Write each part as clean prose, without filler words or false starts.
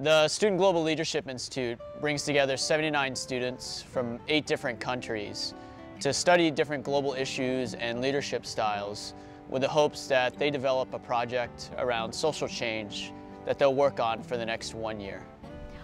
The Student Global Leadership Institute brings together 79 students from 8 different countries to study different global issues and leadership styles with the hopes that they develop a project around social change that they'll work on for the next 1 year.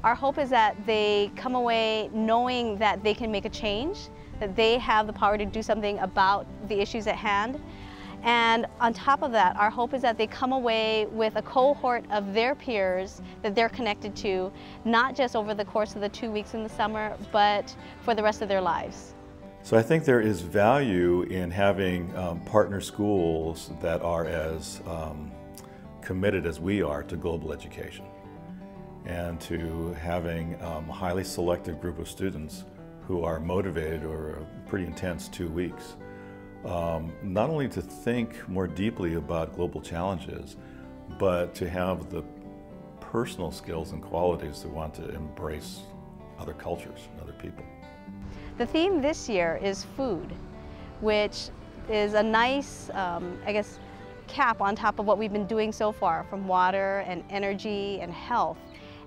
Our hope is that they come away knowing that they can make a change, that they have the power to do something about the issues at hand. And on top of that, our hope is that they come away with a cohort of their peers that they're connected to, not just over the course of the 2 weeks in the summer, but for the rest of their lives. So I think there is value in having partner schools that are as committed as we are to global education, and to having a highly selective group of students who are motivated over a pretty intense 2 weeks. Not only to think more deeply about global challenges, but to have the personal skills and qualities to want to embrace other cultures and other people. The theme this year is food, which is a nice, I guess, cap on top of what we've been doing so far, from water and energy and health.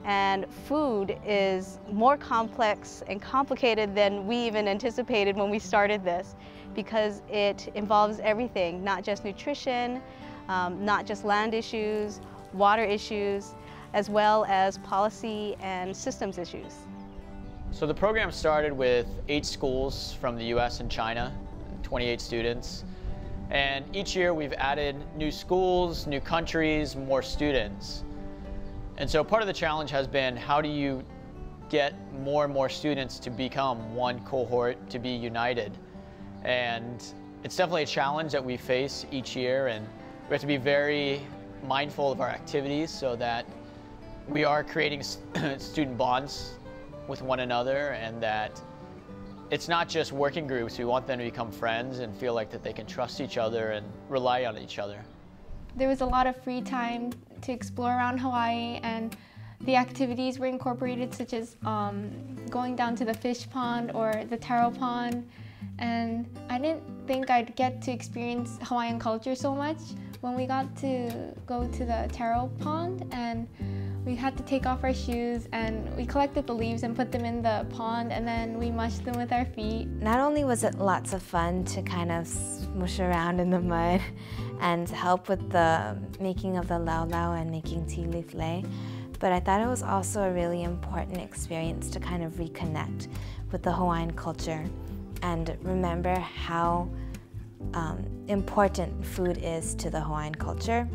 And food is more complex and complicated than we even anticipated when we started this, because it involves everything, not just nutrition, not just land issues, water issues, as well as policy and systems issues. So the program started with 8 schools from the US and China, 28 students. And each year we've added new schools, new countries, more students. And so part of the challenge has been, how do you get more and more students to become one cohort, to be united? And it's definitely a challenge that we face each year, and we have to be very mindful of our activities so that we are creating student bonds with one another, and that it's not just working groups. We want them to become friends and feel like that they can trust each other and rely on each other. There was a lot of free time to explore around Hawaii, and the activities were incorporated, such as going down to the fish pond or the taro pond. And I didn't think I'd get to experience Hawaiian culture so much when we got to go to the taro pond, and we had to take off our shoes, and we collected the leaves and put them in the pond, and then we mushed them with our feet. Not only was it lots of fun to kind of smush around in the mud and help with the making of the lau lau and making tea leaf lei, but I thought it was also a really important experience to kind of reconnect with the Hawaiian culture and remember how important food is to the Hawaiian culture.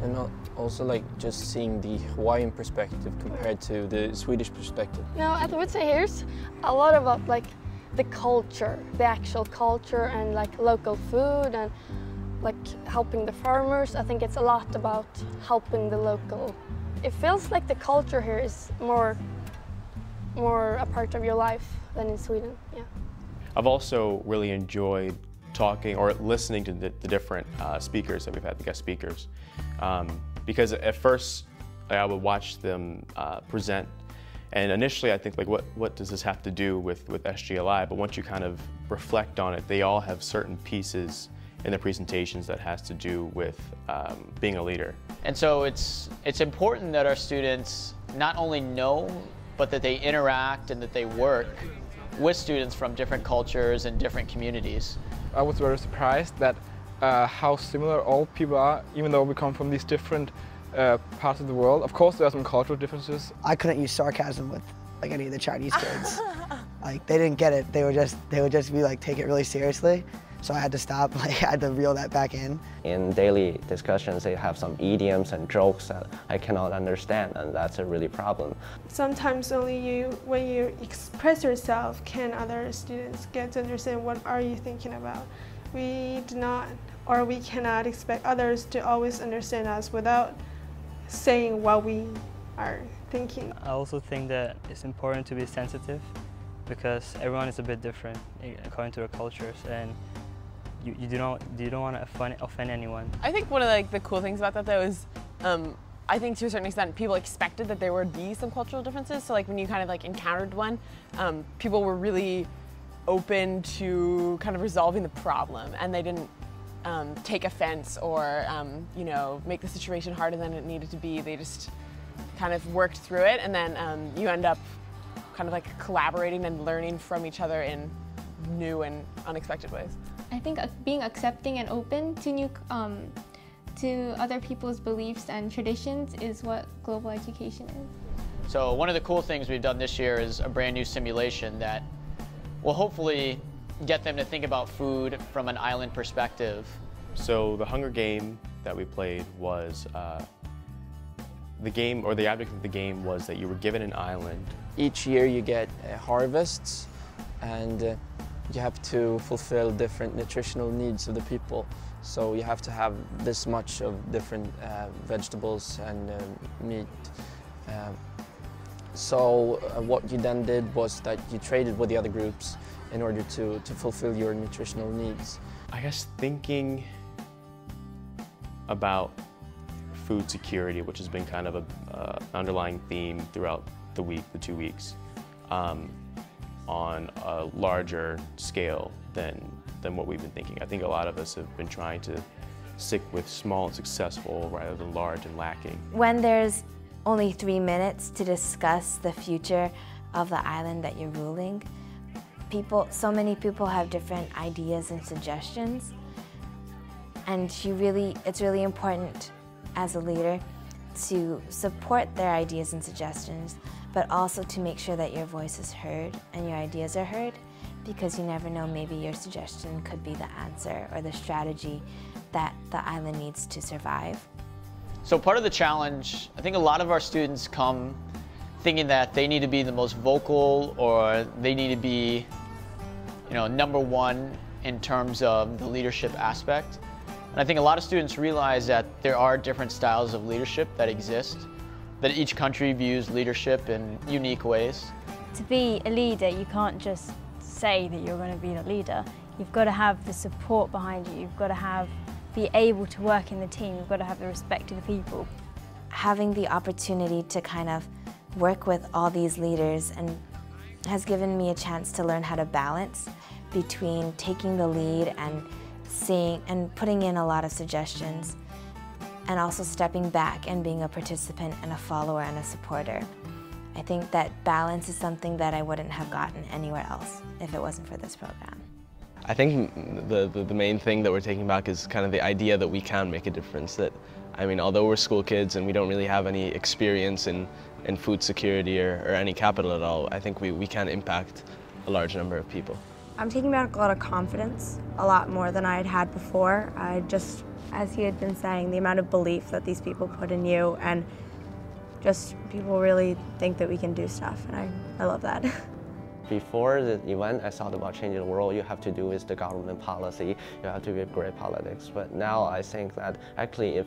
And also like just seeing the Hawaiian perspective compared to the Swedish perspective. You know, I would say here's a lot about like the culture, the actual culture, and like local food, and like helping the farmers. I think it's a lot about helping the local. It feels like the culture here is more a part of your life than in Sweden, yeah. I've also really enjoyed talking or listening to the different speakers that we've had, the guest speakers. Because at first I would watch them present, and initially I think like what does this have to do with SGLI, but once you kind of reflect on it, they all have certain pieces in their presentations that has to do with being a leader. And so it's important that our students not only know, but that they interact and that they work with students from different cultures and different communities. I was very surprised that how similar all people are, even though we come from these different parts of the world. Of course, there are some cultural differences. I couldn't use sarcasm with like any of the Chinese kids. Like they didn't get it. They would just be like, take it really seriously. So I had to stop. Like I had to reel that back in. In daily discussions, they have some idioms and jokes that I cannot understand, and that's a really problem. Sometimes only when you express yourself, can other students get to understand what are you thinking about. We do not, or we cannot expect others to always understand us without saying what we are thinking. I also think that it's important to be sensitive, because everyone is a bit different according to their cultures, and you don't want to offend anyone. I think one of the cool things about that though is I think to a certain extent people expected that there would be some cultural differences, so like when you kind of encountered one, people were really open to kind of resolving the problem, and they didn't take offense or you know, make the situation harder than it needed to be. They just kind of worked through it, and then you end up kind of like collaborating and learning from each other in new and unexpected ways. I think being accepting and open to new, to other people's beliefs and traditions is what global education is. So one of the cool things we've done this year is a brand new simulation that will hopefully get them to think about food from an island perspective. So the Hunger Game that we played was, the game, or the object of the game was that you were given an island. Each year you get harvests, and you have to fulfill different nutritional needs of the people. So you have to have this much of different vegetables and meat. So what you then did was that you traded with the other groups in order to fulfill your nutritional needs. I guess thinking about food security, which has been kind of an underlying theme throughout the week, the 2 weeks, on a larger scale than what we've been thinking. I think a lot of us have been trying to stick with small and successful rather than large and lacking. When there's only 3 minutes to discuss the future of the island that you're ruling, so many people have different ideas and suggestions, and it's really important as a leader to support their ideas and suggestions, but also to make sure that your voice is heard and your ideas are heard, because you never know, maybe your suggestion could be the answer or the strategy that the island needs to survive. So part of the challenge, I think a lot of our students come thinking that they need to be the most vocal, or they need to be, #1 in terms of the leadership aspect. And I think a lot of students realize that there are different styles of leadership that exist, that each country views leadership in unique ways. To be a leader, you can't just say that you're going to be the leader. You've got to have the support behind you. You've got to be able to work in the team. You've got to have the respect of the people. Having the opportunity to kind of work with all these leaders has given me a chance to learn how to balance between taking the lead and seeing and putting in a lot of suggestions, and also stepping back and being a participant and a follower and a supporter. I think that balance is something that I wouldn't have gotten anywhere else if it wasn't for this program. I think the main thing that we're taking back is kind of the idea that we can make a difference. That, I mean, although we're school kids and we don't really have any experience in food security or any capital at all, I think we can impact a large number of people. I'm taking back a lot of confidence, a lot more than I had had before. Just, as he had been saying, the amount of belief that these people put in you, and just people really think that we can do stuff, and I love that. Before the event, I thought about changing the world. You have to do with the government policy. You have to be great politics. But now I think that actually, if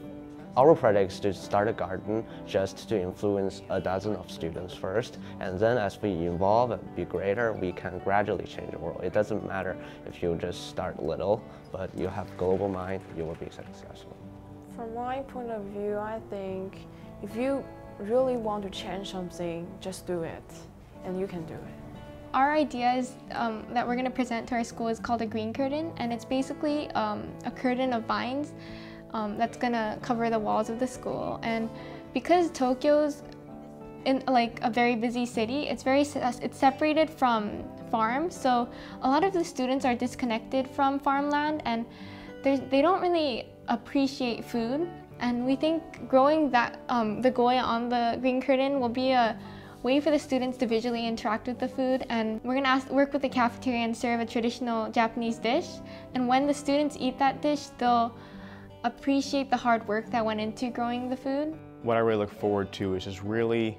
our project is to start a garden just to influence a dozen of students first, and then as we evolve and be greater, we can gradually change the world. It doesn't matter if you just start little, but you have global mind, you will be successful. From my point of view, I think if you really want to change something, just do it, and you can do it. Our idea that we're going to present to our school is called a green curtain, and it's basically a curtain of vines that's going to cover the walls of the school. And because Tokyo's in like a very busy city, it's separated from farms, so a lot of the students are disconnected from farmland, and they don't really appreciate food. And we think growing the Goya on the green curtain will be a way for the students to visually interact with the food. And we're going to work with the cafeteria and serve a traditional Japanese dish. And when the students eat that dish, they'll appreciate the hard work that went into growing the food. What I really look forward to is just really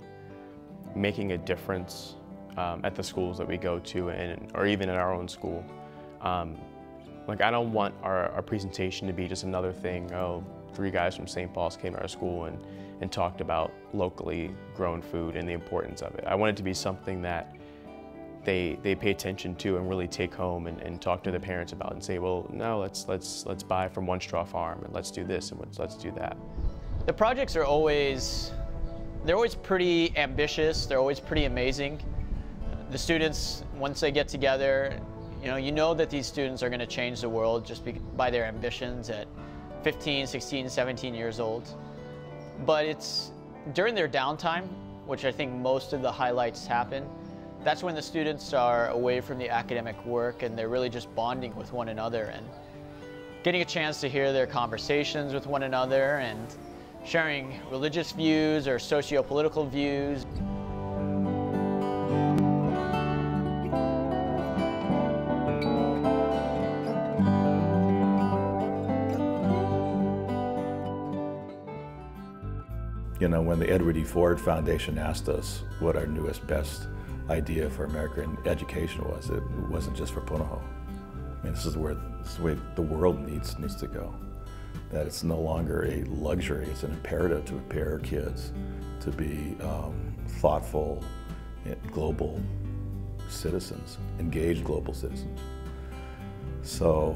making a difference at the schools that we go to, or even in our own school. Like, I don't want our presentation to be just another thing, 3 guys from St. Paul's came to our school and talked about locally grown food and the importance of it. I want it to be something that they pay attention to and really take home and talk to their parents about and say, well, no, let's buy from One Straw Farm, and let's do this and let's do that. The projects are always pretty ambitious. They're always pretty amazing. The students, once they get together, you know that these students are going to change the world just by their ambitions at 15, 16, 17 years old. But it's During their downtime, which I think most of the highlights happen, that's when the students are away from the academic work and they're really just bonding with one another and getting a chance to hear their conversations with one another and sharing religious views or socio-political views. You know, when the Edward E. Ford Foundation asked us what our newest best idea for American education was, it wasn't just for Punahou. I mean, this is the way the world needs to go. That it's no longer a luxury, it's an imperative to prepare kids to be thoughtful, global citizens, engaged global citizens. So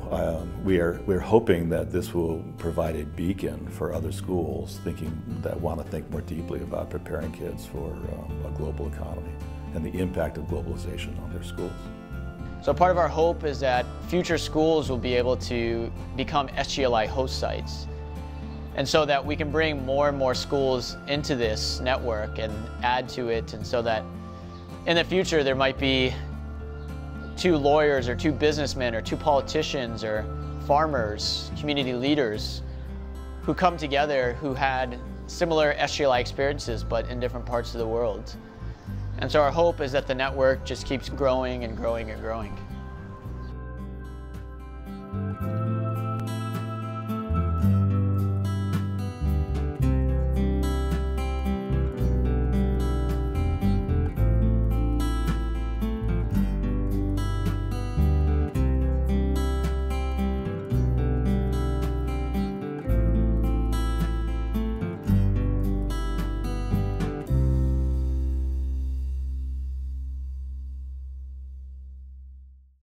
we're hoping that this will provide a beacon for other schools that want to think more deeply about preparing kids for a global economy and the impact of globalization on their schools. So part of our hope is that future schools will be able to become SGLI host sites, and so that we can bring more and more schools into this network and add to it, and so that in the future there might be 2 lawyers or 2 businessmen or 2 politicians or farmers, community leaders who come together who had similar SGLI experiences but in different parts of the world. And so our hope is that the network just keeps growing and growing and growing.